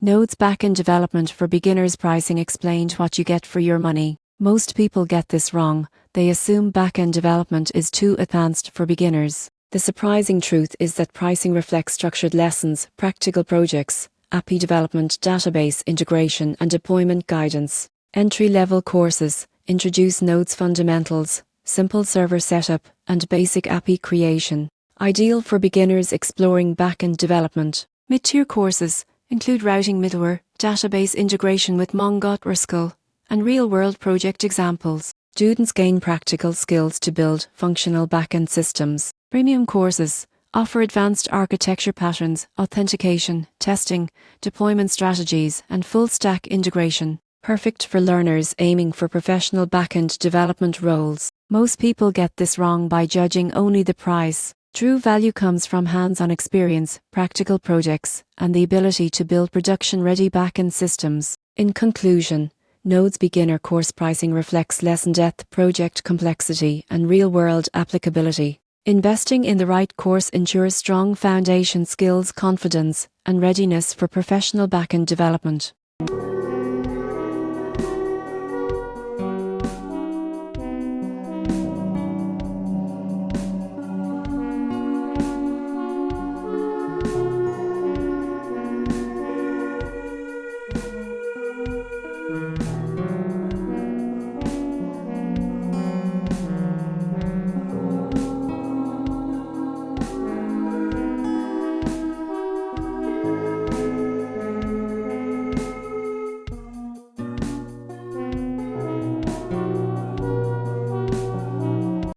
Node's backend development for beginners pricing explained what you get for your money. Most people get this wrong. They assume backend development is too advanced for beginners. The surprising truth is that pricing reflects structured lessons, practical projects, API development, database integration, and deployment guidance. Entry-level courses introduce Node's fundamentals, simple server setup, and basic API creation. Ideal for beginners exploring backend development. Mid-tier courses include routing middleware, database integration with MongoDB, and real-world project examples. Students gain practical skills to build functional backend systems. Premium courses offer advanced architecture patterns, authentication, testing, deployment strategies, and full-stack integration. Perfect for learners aiming for professional backend development roles. Most people get this wrong by judging only the price. True value comes from hands-on experience, practical projects, and the ability to build production-ready backend systems. In conclusion, Node's beginner course pricing reflects lesson depth, project complexity, and real-world applicability. Investing in the right course ensures strong foundation skills, confidence, and readiness for professional backend development.